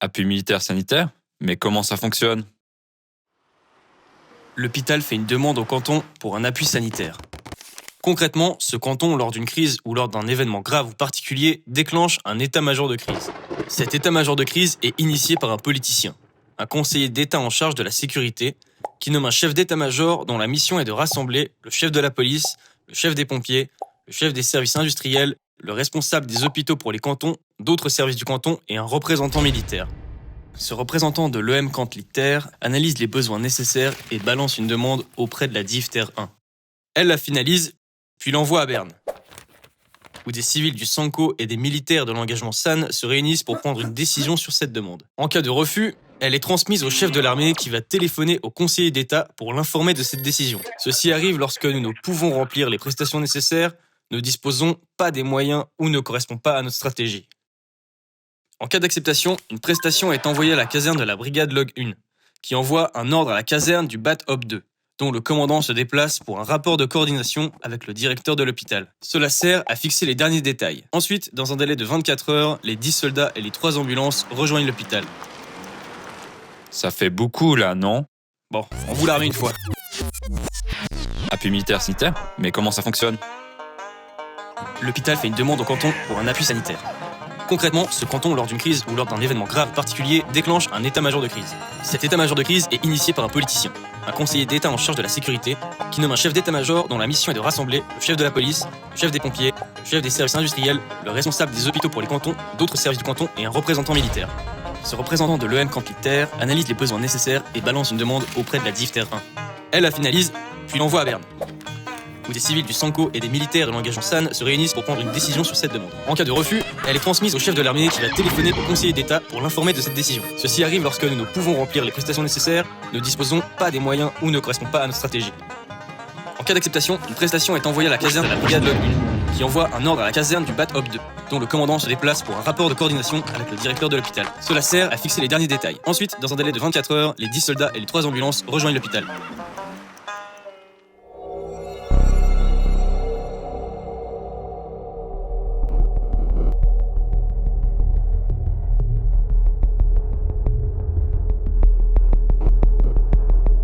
Appui militaire sanitaire? Mais comment ça fonctionne? L'hôpital fait une demande au canton pour un appui sanitaire. Concrètement, ce canton, lors d'une crise ou lors d'un événement grave ou particulier, déclenche un état-major de crise. Cet état-major de crise est initié par un politicien, un conseiller d'État en charge de la sécurité, qui nomme un chef d'état-major dont la mission est de rassembler le chef de la police, le chef des pompiers, le chef des services industriels, le responsable des hôpitaux pour les cantons, d'autres services du canton et un représentant militaire. Ce représentant de l'EM Cant Militaire analyse les besoins nécessaires et balance une demande auprès de la DIF Terre 1. Elle la finalise, puis l'envoie à Berne, où des civils du Sanco et des militaires de l'engagement SAN se réunissent pour prendre une décision sur cette demande. En cas de refus, elle est transmise au chef de l'armée qui va téléphoner au conseiller d'État pour l'informer de cette décision. Ceci arrive lorsque nous ne pouvons remplir les prestations nécessaires, ne disposons pas des moyens ou ne correspond pas à notre stratégie. En cas d'acceptation, une prestation est envoyée à la caserne de la brigade Log 1, qui envoie un ordre à la caserne du BAT Op 2, dont le commandant se déplace pour un rapport de coordination avec le directeur de l'hôpital. Cela sert à fixer les derniers détails. Ensuite, dans un délai de 24 heures, les 10 soldats et les 3 ambulances rejoignent l'hôpital. Ça fait beaucoup là, non? Bon, on vous l'a remis une fois. Appui militaire sanitaire? Mais comment ça fonctionne? L'hôpital fait une demande au canton pour un appui sanitaire. Concrètement, ce canton, lors d'une crise ou lors d'un événement grave particulier, déclenche un état-major de crise. Cet état-major de crise est initié par un politicien, un conseiller d'État en charge de la sécurité, qui nomme un chef d'état-major dont la mission est de rassembler le chef de la police, le chef des pompiers, le chef des services industriels, le responsable des hôpitaux pour les cantons, d'autres services du canton et un représentant militaire. Ce représentant de l'EM Cant Militaire analyse les besoins nécessaires et balance une demande auprès de la DIF Terre 1. Elle la finalise, puis l'envoie à Berne, où des civils du Sanco et des militaires de l'engagement SAN se réunissent pour prendre une décision sur cette demande. En cas de refus, elle est transmise au chef de l'armée qui va téléphoner au conseiller d'État pour l'informer de cette décision. Ceci arrive lorsque nous ne pouvons remplir les prestations nécessaires, ne disposons pas des moyens ou ne correspond pas à notre stratégie. En cas d'acceptation, une prestation est envoyée à la caserne de la brigade Log 1, qui envoie un ordre à la caserne du BAT Op 2, dont le commandant se déplace pour un rapport de coordination avec le directeur de l'hôpital. Cela sert à fixer les derniers détails. Ensuite, dans un délai de 24 heures, les 10 soldats et les 3 ambulances rejoignent l'hôpital.